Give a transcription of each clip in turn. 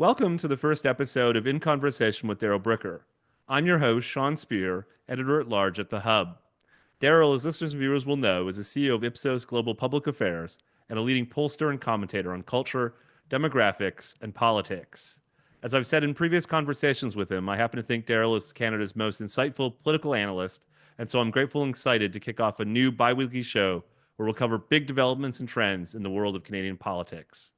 Welcome to the first episode of In Conversation with Darrell Bricker. I'm your host, Sean Speer, editor-at-large at The Hub. Darrell, as listeners and viewers will know, is the CEO of Ipsos Global Public Affairs and a leading pollster and commentator on culture, demographics, and politics. As I've said in previous conversations with him, I happen to think Darrell is Canada's most insightful political analyst, and so I'm grateful and excited to kick off a new bi-weekly show where we'll cover big developments and trends in the world of Canadian politics.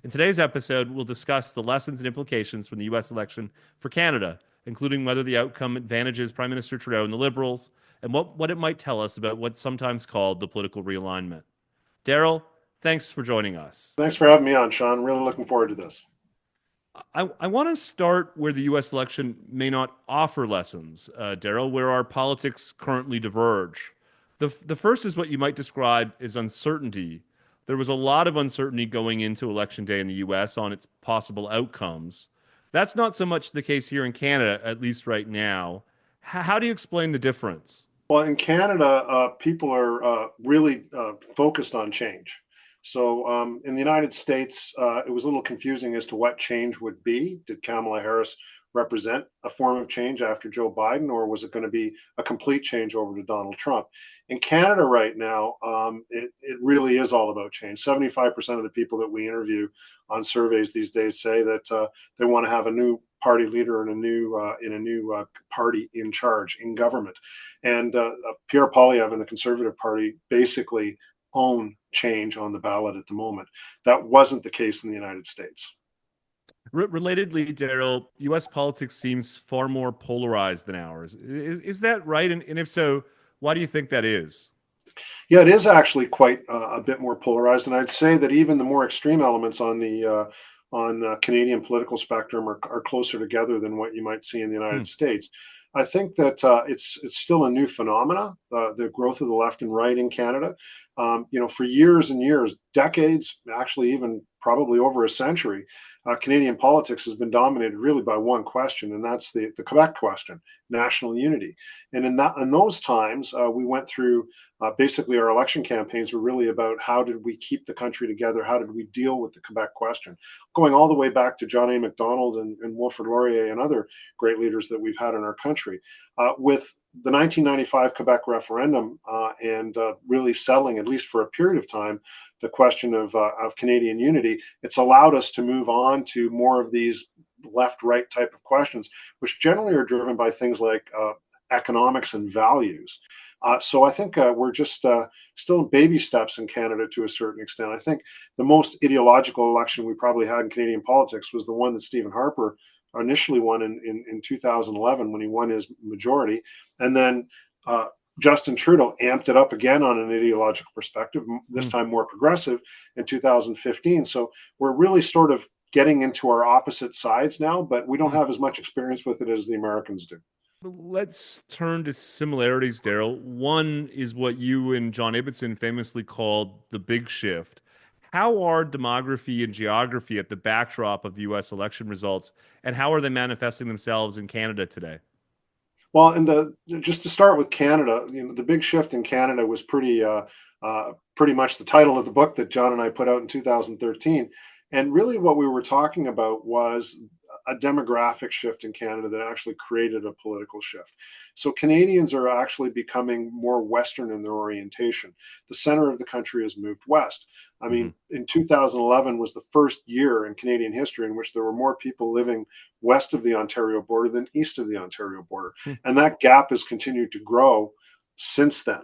In today's episode, we'll discuss the lessons and implications from the U.S. election for Canada, including whether the outcome advantages Prime Minister Trudeau and the Liberals, and what it might tell us about what's sometimes called the political realignment. Darrell, thanks for joining us. Thanks for having me on, Sean. Really looking forward to this. I want to start where the U.S. election may not offer lessons, Darrell, where our politics currently diverge. The first is what you might describe as uncertainty. There was a lot of uncertainty going into Election Day in the U.S. on its possible outcomes. That's not so much the case here in Canada, at least right now. How do you explain the difference? Well, in Canada, people are really focused on change. So in the United States, it was a little confusing as to what change would be. Did Kamala Harris represent a form of change after Joe Biden, or was it going to be a complete change over to Donald Trump? In Canada right now, it really is all about change. 75% of the people that we interview on surveys these days say that they want to have a new party leader and a new party in charge in government. And Pierre Poilievre and the Conservative Party basically own change on the ballot at the moment. That wasn't the case in the United States. Relatedly, Darrell, U.S. politics seems far more polarized than ours. Is that right? And if so, why do you think that is? Yeah, it is actually quite a bit more polarized, and I'd say that even the more extreme elements on the Canadian political spectrum are closer together than what you might see in the United States. I think that it's still a new phenomena, the growth of the left and right in Canada. For years and years, decades, actually even probably over a century, Canadian politics has been dominated really by one question, and that's the Quebec question, national unity. And in those times, we went through basically our election campaigns were really about how did we keep the country together, how did we deal with the Quebec question, going all the way back to John A. Macdonald and Wilfrid Laurier and other great leaders that we've had in our country. With the 1995 Quebec referendum and really settling, at least for a period of time, the question of Canadian unity, it's allowed us to move on to more of these left-right type of questions, which generally are driven by things like economics and values. So I think we're just still in baby steps in Canada to a certain extent. I think the most ideological election we probably had in Canadian politics was the one that Stephen Harper initially won in 2011 when he won his majority. And then Justin Trudeau amped it up again on an ideological perspective, this time more progressive in 2015. So we're really sort of getting into our opposite sides now, but we don't have as much experience with it as the Americans do. Let's turn to similarities, Darrell. One is what you and John Ibbitson famously called the big shift. How are demography and geography at the backdrop of the U.S. election results, and how are they manifesting themselves in Canada today? Well, just to start with Canada, the big shift in Canada was pretty much the title of the book that John and I put out in 2013. And really what we were talking about was a demographic shift in Canada that actually created a political shift. So Canadians are actually becoming more Western in their orientation. The center of the country has moved west. I mean, in 2011 was the first year in Canadian history in which there were more people living west of the Ontario border than east of the Ontario border. And that gap has continued to grow since then.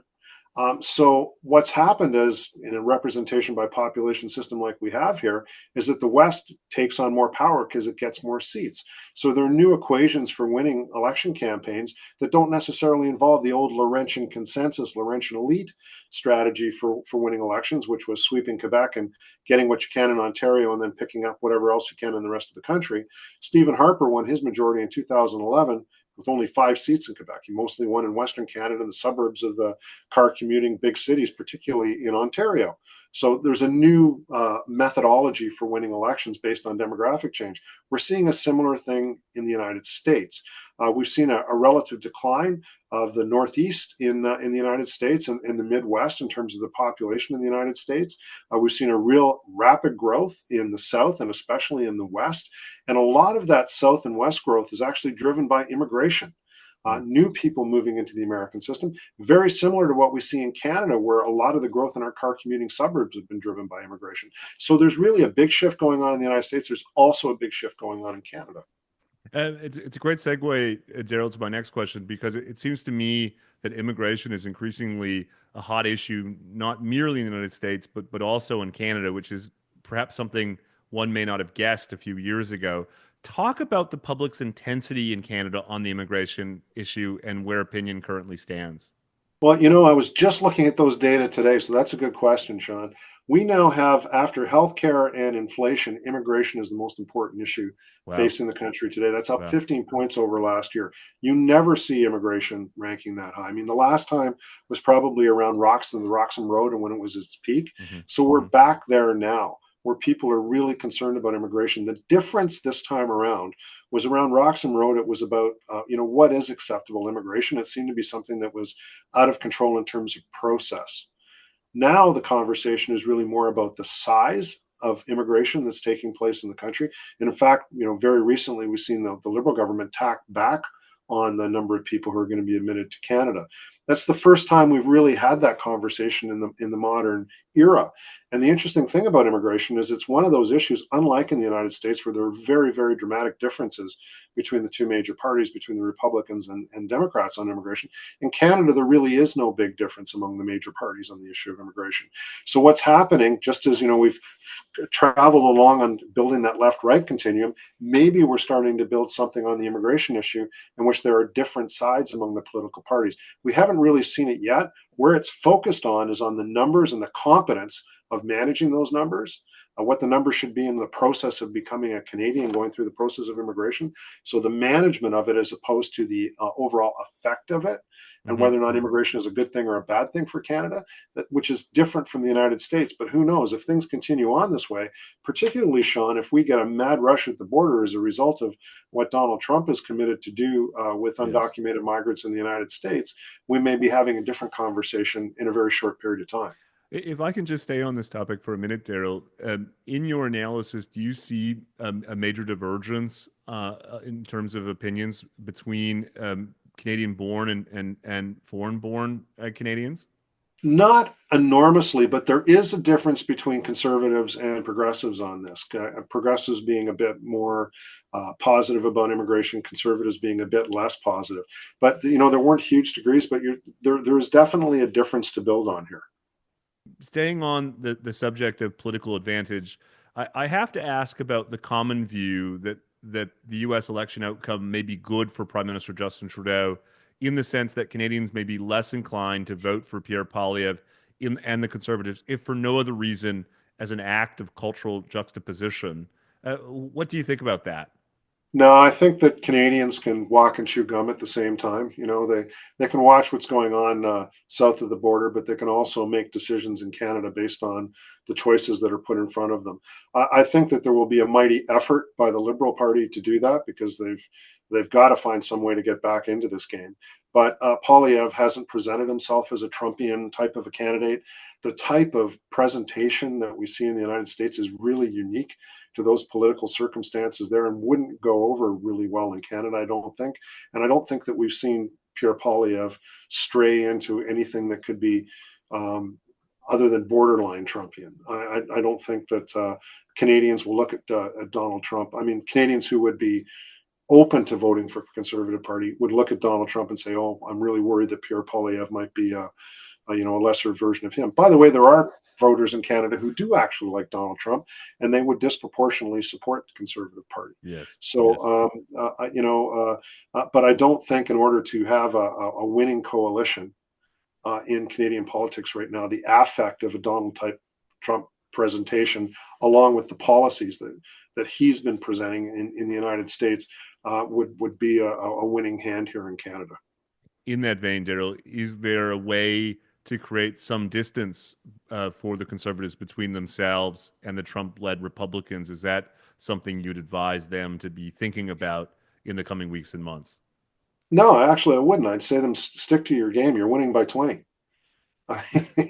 So what's happened is, in a representation by population system like we have here, is that the West takes on more power because it gets more seats. So there are new equations for winning election campaigns that don't necessarily involve the old Laurentian consensus, Laurentian elite strategy for winning elections, which was sweeping Quebec and getting what you can in Ontario and then picking up whatever else you can in the rest of the country. Stephen Harper won his majority in 2011 with only 5 seats in Quebec. He mostly won in Western Canada, the suburbs of the car commuting big cities, particularly in Ontario. So there's a new methodology for winning elections based on demographic change. We're seeing a similar thing in the United States. We've seen a relative decline of the Northeast in the United States and in the Midwest in terms of the population in the United States. We've seen a real rapid growth in the South and especially in the West. And a lot of that South and West growth is actually driven by immigration. New people moving into the American system, very similar to what we see in Canada, where a lot of the growth in our car commuting suburbs have been driven by immigration. So there's really a big shift going on in the United States. There's also a big shift going on in Canada. It's a great segue, Darrell, to my next question, because it seems to me that immigration is increasingly a hot issue, not merely in the United States, but also in Canada, which is perhaps something one may not have guessed a few years ago. Talk about the public's intensity in Canada on the immigration issue and where opinion currently stands. Well, I was just looking at those data today, so that's a good question, Sean. We now have, after healthcare and inflation, immigration is the most important issue Wow. facing the country today. That's up Wow. 15 points over last year. You never see immigration ranking that high. I mean, the last time was probably around the Roxham Road, and when it was its peak. Hmm. So we're Hmm. back there now, where people are really concerned about immigration. The difference this time around was around Roxham Road. It was about, what is acceptable immigration. It seemed to be something that was out of control in terms of process. Now the conversation is really more about the size of immigration that's taking place in the country. And in fact, very recently we've seen the Liberal government tack back on the number of people who are going to be admitted to Canada. That's the first time we've really had that conversation in the modern era. And the interesting thing about immigration is it's one of those issues, unlike in the United States, where there are very, very dramatic differences between the two major parties, between the Republicans and Democrats on immigration. In Canada, there really is no big difference among the major parties on the issue of immigration. So what's happening, just as we've traveled along on building that left-right continuum, maybe we're starting to build something on the immigration issue in which there are different sides among the political parties. We haven't really seen it yet. Where it's focused on is on the numbers and the competence of managing those numbers, what the numbers should be in the process of becoming a Canadian, going through the process of immigration. So the management of it as opposed to the overall effect of it, and Hmm. whether or not immigration is a good thing or a bad thing for Canada, which is different from the United States. But who knows if things continue on this way, particularly, Sean, if we get a mad rush at the border as a result of what Donald Trump is committed to do with Yes. undocumented migrants in the United States, we may be having a different conversation in a very short period of time. If I can just stay on this topic for a minute, Darrell, in your analysis, do you see a major divergence in terms of opinions between Canadian-born and foreign-born Canadians? Not enormously, but there is a difference between conservatives and progressives on this. Progressives being a bit more positive about immigration, conservatives being a bit less positive. But there weren't huge degrees, but there is definitely a difference to build on here. Staying on the subject of political advantage, I have to ask about the common view that the U.S. election outcome may be good for Prime Minister Justin Trudeau, in the sense that Canadians may be less inclined to vote for Pierre Poilievre and the Conservatives, if for no other reason as an act of cultural juxtaposition. What do you think about that? No, I think that Canadians can walk and chew gum at the same time. They can watch what's going on south of the border, but they can also make decisions in Canada based on the choices that are put in front of them. I think that there will be a mighty effort by the Liberal Party to do that because they've got to find some way to get back into this game. But Poilievre hasn't presented himself as a Trumpian type of a candidate. The type of presentation that we see in the United States is really unique to those political circumstances there and wouldn't go over really well in Canada, I don't think. And I don't think that we've seen Pierre Poilievre stray into anything that could be other than borderline Trumpian. I don't think that Canadians will look at Donald Trump. I mean, Canadians who would be open to voting for the Conservative Party would look at Donald Trump and say, "Oh, I'm really worried that Pierre Poilievre might be a lesser version of him." By the way, there are voters in Canada who do actually like Donald Trump, and they would disproportionately support the Conservative Party. Yes, So, yes. but I don't think in order to have a winning coalition in Canadian politics right now, the affect of a Donald type Trump presentation, along with the policies that he's been presenting in the United States, would be a winning hand here in Canada. In that vein, Daryl, is there a way to create some distance for the Conservatives between themselves and the Trump-led Republicans? Is that something you'd advise them to be thinking about in the coming weeks and months? No, actually, I wouldn't. I'd say them stick to your game. You're winning by 20.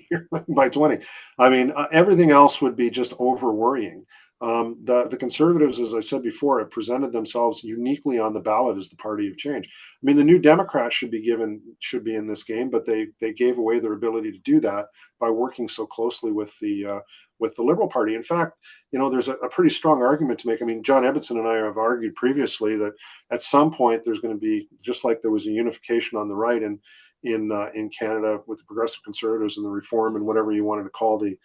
You're winning by 20. I mean, everything else would be just over worrying. The conservatives, as I said before, have presented themselves uniquely on the ballot as the party of change. I mean, the New Democrats should be in this game, but they gave away their ability to do that by working so closely with the Liberal Party. In fact, there's a pretty strong argument to make. I mean, John Ebbetson and I have argued previously that at some point there's going to be, just like there was a unification on the right in Canada with the progressive conservatives and the reform and whatever you wanted to call the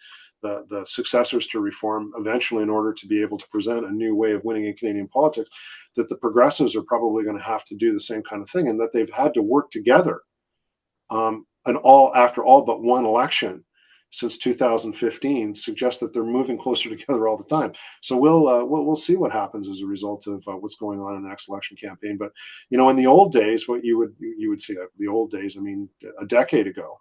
successors to reform eventually, in order to be able to present a new way of winning in Canadian politics, that the progressives are probably going to have to do the same kind of thing, and that they've had to work together, and all after all but one election since 2015 suggests that they're moving closer together all the time. So we'll see what happens as a result of what's going on in the next election campaign. But in the old days, what you would see, the old days, I mean, a decade ago,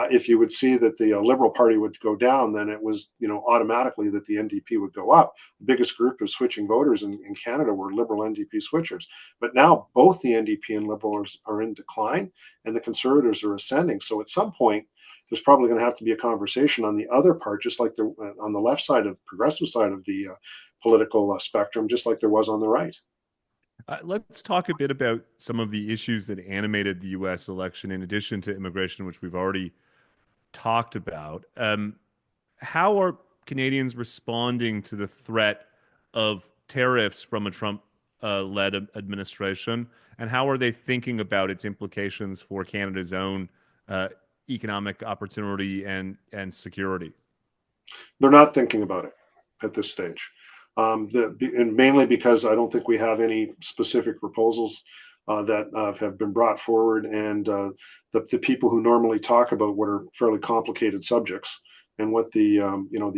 if you would see that the Liberal Party would go down, then it was automatically that the NDP would go up. The biggest group of switching voters in Canada were Liberal NDP switchers. But now both the NDP and Liberals are in decline, and the Conservatives are ascending. So at some point, there's probably going to have to be a conversation on the other part, just like on the left side of progressive side of the political spectrum, just like there was on the right. Let's talk a bit about some of the issues that animated the U.S. election, in addition to immigration, which we've already talked about. How are Canadians responding to the threat of tariffs from a Trump-led administration, and how are they thinking about its implications for Canada's own economic opportunity and security? They're not thinking about it at this stage, and mainly because I don't think we have any specific proposals that have been brought forward, and the people who normally talk about what are fairly complicated subjects and what the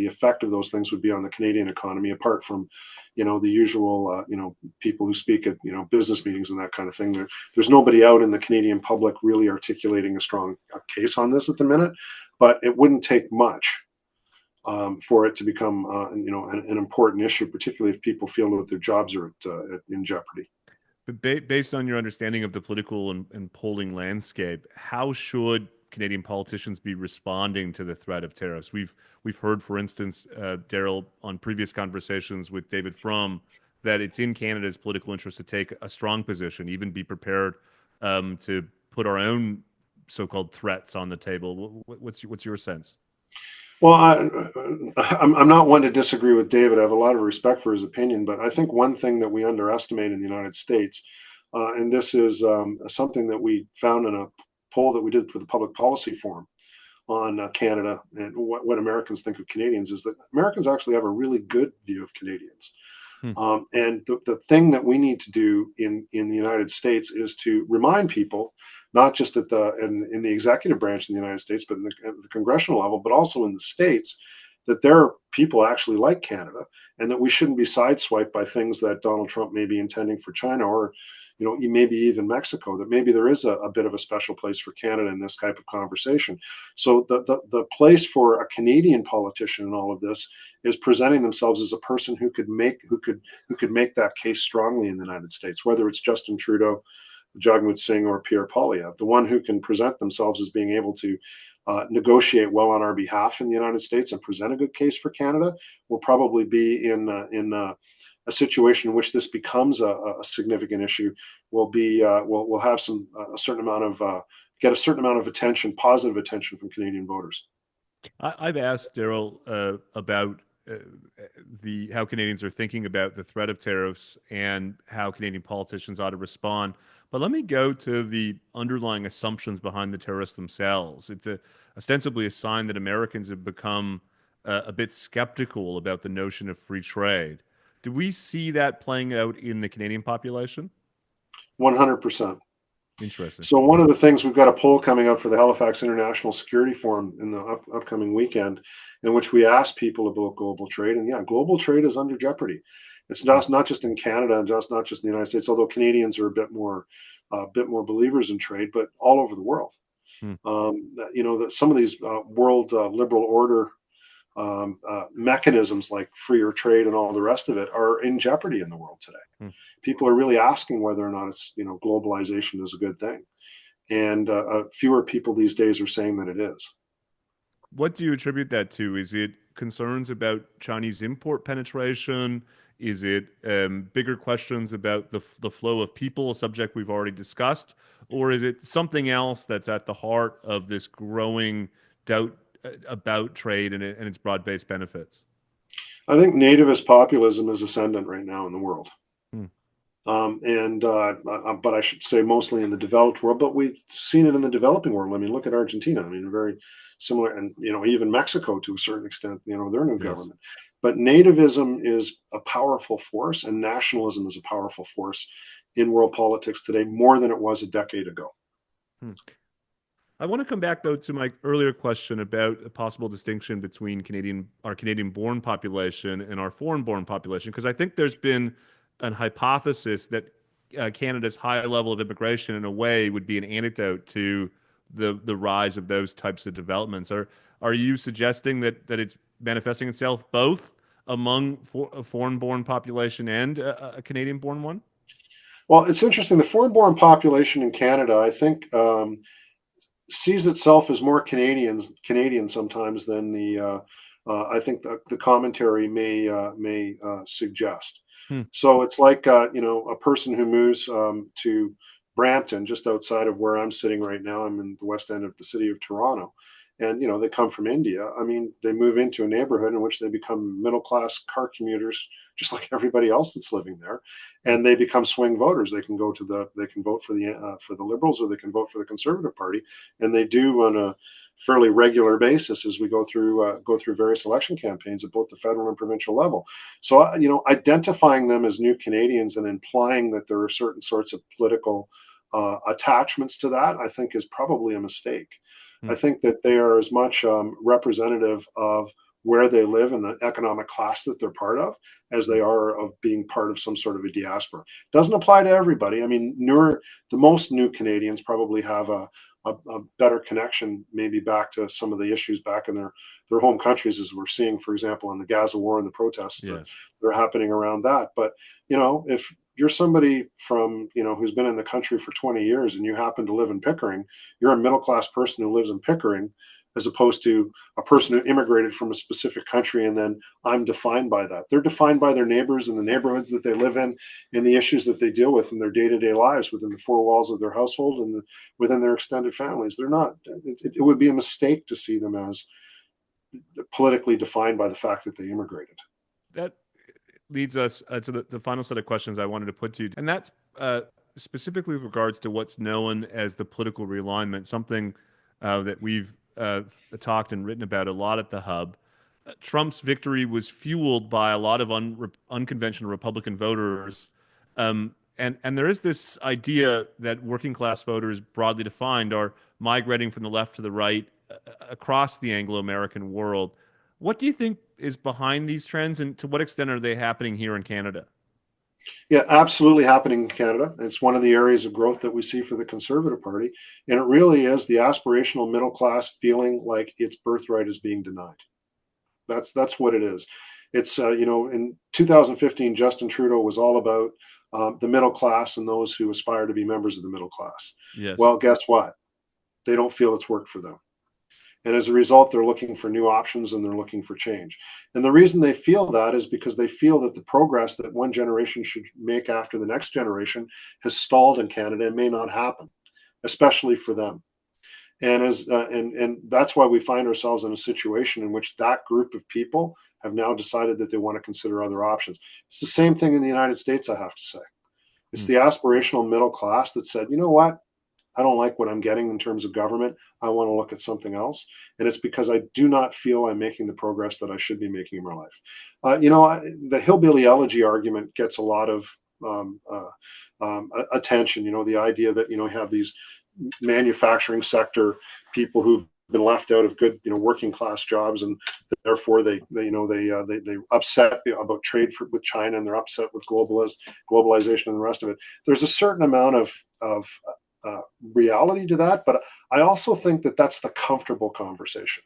effect of those things would be on the Canadian economy, apart from the usual people who speak at business meetings and that kind of thing. There's nobody out in the Canadian public really articulating a strong case on this at the minute, but it wouldn't take much for it to become an important issue, particularly if people feel that their jobs are in jeopardy. But based on your understanding of the political and polling landscape, how should Canadian politicians be responding to the threat of tariffs? We've heard, for instance, Darrell, on previous conversations with David Frum, that it's in Canada's political interest to take a strong position, even be prepared to put our own so-called threats on the table. What's your sense? Well, I'm not one to disagree with David. I have a lot of respect for his opinion, but I think one thing that we underestimate in the United States, and this is something that we found in a poll that we did for the Public Policy Forum on Canada and what Americans think of Canadians, is that Americans actually have a really good view of Canadians. Hmm. And the thing that we need to do in the United States is to remind people, not just in the executive branch in the United States, but at the congressional level, but also in the states, that there are people actually like Canada, and that we shouldn't be sideswiped by things that Donald Trump may be intending for China, or maybe even Mexico. That maybe there is a bit of a special place for Canada in this type of conversation. So the place for a Canadian politician in all of this is presenting themselves as a person who could make that case strongly in the United States, whether it's Justin Trudeau, Jagmeet Singh, or Pierre Poilievre. The one who can present themselves as being able to negotiate well on our behalf in the United States and present a good case for Canada will probably be in a situation in which this becomes a significant issue. Will have a certain amount of get a certain amount of attention, positive attention from Canadian voters. I've asked Darrell about how Canadians are thinking about the threat of tariffs and how Canadian politicians ought to respond. But let me go to the underlying assumptions behind the tariffs themselves. It's ostensibly a sign that Americans have become a bit skeptical about the notion of free trade. Do we see that playing out in the Canadian population? 100%. Interesting. So one of the things, we've got a poll coming up for the Halifax International Security Forum in the upcoming weekend, in which we ask people about global trade. And yeah, global trade is under jeopardy. It's not just in Canada and not just in the United States, although Canadians are a bit more believers in trade, but all over the world. Hmm. That some of these world liberal order mechanisms like freer trade and all the rest of it are in jeopardy in the world today. Hmm. People are really asking whether or not it's, globalization is a good thing, and fewer people these days are saying that it is. What do you attribute that to? Is it concerns about Chinese import penetration? Is it bigger questions about the flow of people, a subject we've already discussed? Or is it something else that's at the heart of this growing doubt about trade and its broad-based benefits? I think nativist populism is ascendant right now in the world. Hmm. But I should say mostly in the developed world, but we've seen it in the developing world. I mean, look at Argentina. I mean, very similar, and even Mexico to a certain extent. Their new Yes. government. But nativism is a powerful force, and nationalism is a powerful force in world politics today, more than it was a decade ago. Hmm. I want to come back though to my earlier question about a possible distinction between our Canadian-born population and our foreign-born population, because I think there's been an hypothesis that Canada's high level of immigration, in a way, would be an antidote to the rise of those types of developments. Are you suggesting that it's manifesting itself both among a foreign-born population and a Canadian-born one? Well, it's interesting. The foreign-born population in Canada, I think, sees itself as more Canadian sometimes than I think the commentary may suggest. Hmm. So it's like a person who moves to Brampton, just outside of where I'm sitting right now. I'm in the west end of the city of Toronto, and they come from India. I mean, they move into a neighborhood in which they become middle class car commuters, just like everybody else that's living there, Hmm. and they become swing voters. They can vote for the Liberals, or they can vote for the Conservative Party, and they do on a fairly regular basis as we go through various election campaigns at both the federal and provincial level. So identifying them as new Canadians and implying that there are certain sorts of political attachments to that, I think, is probably a mistake. Hmm. I think that they are as much representative of where they live and the economic class that they're part of as Hmm. they are of being part of some sort of a diaspora. Doesn't apply to everybody. I mean, the most new Canadians probably have a better connection, maybe back to some of the issues back in their home countries, as we're seeing, for example, in the Gaza war and the protests Yes. that are happening around that. But if you're somebody from who's been in the country for 20 years and you happen to live in Pickering, you're a middle class person who lives in Pickering, as opposed to a person who immigrated from a specific country, and then I'm defined by that. They're defined by their neighbors and the neighborhoods that they live in and the issues that they deal with in their day-to-day lives within the four walls of their household and within their extended families. They're not. It would be a mistake to see them as politically defined by the fact that they immigrated. That leads us to the final set of questions I wanted to put to you, and that's specifically with regards to what's known as the political realignment, something that we've talked and written about a lot at the Hub. Trump's victory was fueled by a lot of unconventional Republican voters, and there is this idea that working class voters, broadly defined, are migrating from the left to the right across the Anglo-American world. What do you think is behind these trends, and to what extent are they happening here in Canada? Yeah, absolutely happening in Canada. It's one of the areas of growth that we see for the Conservative Party. And it really is the aspirational middle class feeling like its birthright is being denied. That's what it is. It's in 2015, Justin Trudeau was all about the middle class and those who aspire to be members of the middle class. Yes. Well, guess what? They don't feel it's worked for them. And as a result, they're looking for new options and they're looking for change. And the reason they feel that is because they feel that the progress that one generation should make after the next generation has stalled in Canada and may not happen, especially for them. And that's why we find ourselves in a situation in which that group of people have now decided that they want to consider other options. It's the same thing in the United States, I have to say. It's Hmm. the aspirational middle class that said, you know what? I don't like what I'm getting in terms of government. I want to look at something else. And it's because I do not feel I'm making the progress that I should be making in my life. The hillbilly elegy argument gets a lot of attention. The idea that, you have these manufacturing sector people who've been left out of good, working class jobs, and therefore they upset about trade with China, and they're upset with globalization and the rest of it. There's a certain amount of reality to that, but I also think that that's the comfortable conversation.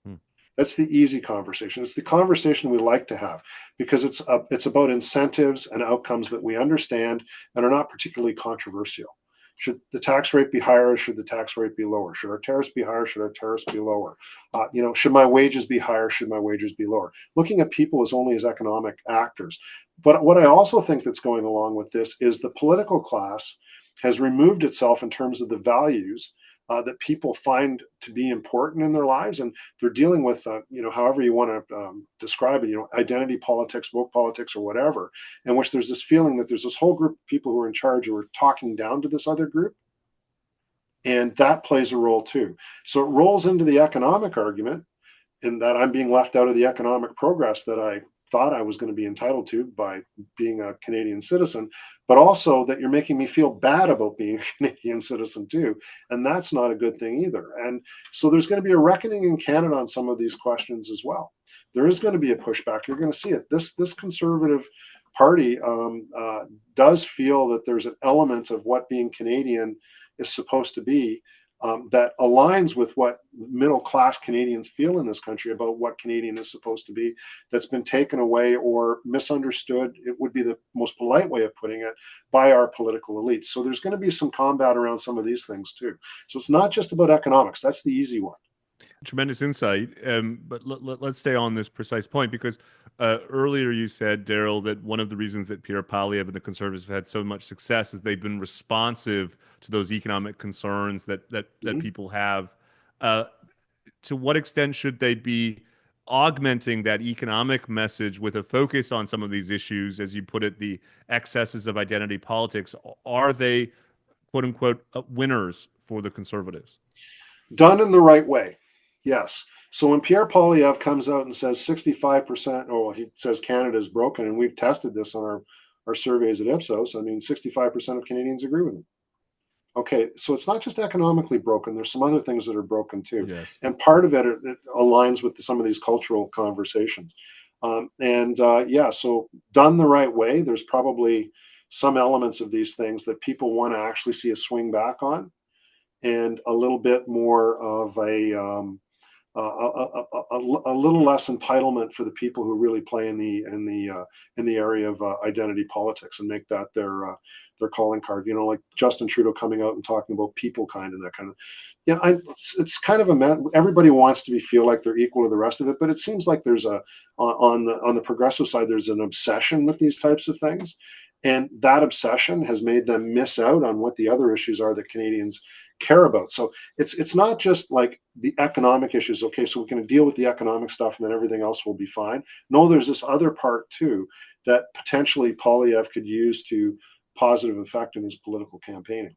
Hmm. That's the easy conversation. It's the conversation we like to have because it's about incentives and outcomes that we understand and are not particularly controversial. Should the tax rate be higher? Or should the tax rate be lower? Should our tariffs be higher? Should our tariffs be lower? Should my wages be higher? Should my wages be lower? Looking at people as only as economic actors. But what I also think that's going along with this is the political class has removed itself in terms of the values that people find to be important in their lives, and they're dealing with, however you want to describe it, identity politics, woke politics, or whatever, in which there's this feeling that there's this whole group of people who are in charge who are talking down to this other group, and that plays a role too. So it rolls into the economic argument, in that I'm being left out of the economic progress that I thought I was going to be entitled to by being a Canadian citizen, but also that you're making me feel bad about being a Canadian citizen too. And that's not a good thing either. And so there's going to be a reckoning in Canada on some of these questions as well. There is going to be a pushback. You're going to see it. This Conservative Party does feel that there's an element of what being Canadian is supposed to be, that aligns with what middle class Canadians feel in this country about what Canadian is supposed to be, that's been taken away or misunderstood, it would be the most polite way of putting it, by our political elites. So there's going to be some combat around some of these things too. So it's not just about economics. That's the easy one. Tremendous insight. But let's stay on this precise point, because earlier you said, Darrell, that one of the reasons that Pierre Poilievre and the Conservatives have had so much success is they've been responsive to those economic concerns that people have. To what extent should they be augmenting that economic message with a focus on some of these issues, as you put it, the excesses of identity politics? Are they, quote unquote, winners for the Conservatives? Done in the right way, yes. So when Pierre Poilievre comes out and says 65%, or he says Canada is broken, and we've tested this on our surveys at Ipsos, 65% of Canadians agree with him. Okay, so it's not just economically broken. There's some other things that are broken too. Yes. And part of it aligns with some of these cultural conversations. So done the right way, there's probably some elements of these things that people want to actually see a swing back on, and a little bit more of a little less entitlement for the people who really play in the area of identity politics and make that their calling card. Like Justin Trudeau coming out and talking about people kind and that kind of. It's kind of everybody wants to feel like they're equal to the rest of it, but it seems like there's on the progressive side, there's an obsession with these types of things, and that obsession has made them miss out on what the other issues are that Canadians care about. So it's not just like the economic issues. Okay, so we can deal with the economic stuff and then everything else will be fine. No, there's this other part too that potentially Poilievre could use to positive effect in his political campaigning.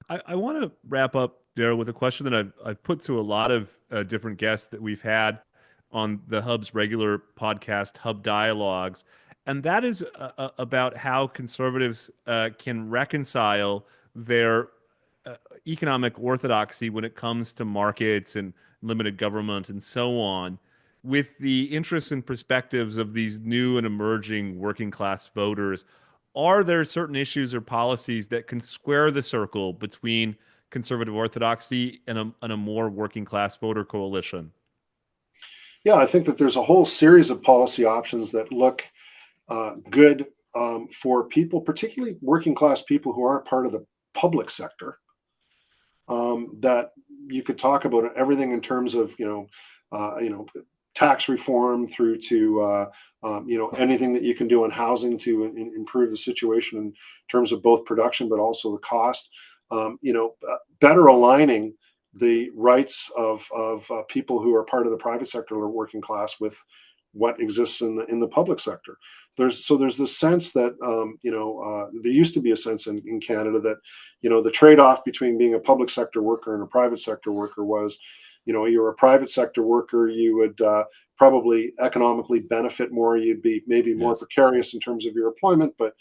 I want to wrap up, Darrell, with a question that I've put to a lot of different guests that we've had on the Hub's regular podcast, Hub Dialogues, and that is about how conservatives can reconcile their economic orthodoxy when it comes to markets and limited government and so on, with the interests and perspectives of these new and emerging working class voters. Are there certain issues or policies that can square the circle between conservative orthodoxy and a more working class voter coalition? Yeah, I think that there's a whole series of policy options that look good for people, particularly working class people who aren't part of the public sector. That you could talk about everything in terms of tax reform through to anything that you can do on housing to improve the situation in terms of both production but also the cost. Better aligning the rights of people who are part of the private sector or working class with what exists in the public sector. There's this sense that there used to be a sense in Canada that the trade-off between being a public sector worker and a private sector worker was, you're a private sector worker, you would probably economically benefit more, you'd be maybe more precarious in terms of your employment, but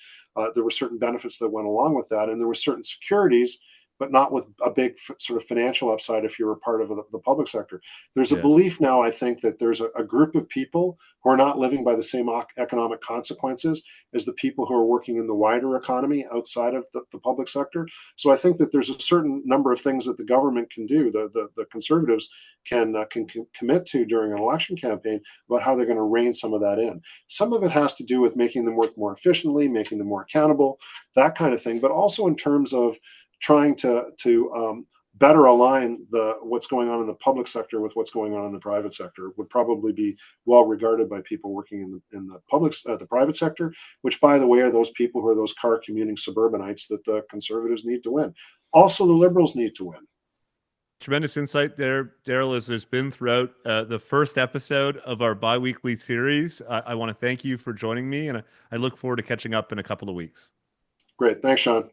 there were certain benefits that went along with that, and there were certain securities but not with a big sort of financial upside if you're a part of the public sector. There's a Yes. belief now, I think, that there's a group of people who are not living by the same economic consequences as the people who are working in the wider economy outside of the public sector. So I think that there's a certain number of things that the government can do, the conservatives can commit to during an election campaign about how they're going to rein some of that in. Some of it has to do with making them work more efficiently, making them more accountable, that kind of thing, but also in terms of trying to better align what's going on in the public sector with what's going on in the private sector would probably be well regarded by people working in the private sector, which, by the way, are those people who are those car commuting suburbanites that the conservatives need to win. Also, the liberals need to win. Tremendous insight there, Darrell, as there's been throughout the first episode of our bi-weekly series. I want to thank you for joining me, and I look forward to catching up in a couple of weeks. Great. Thanks, Sean.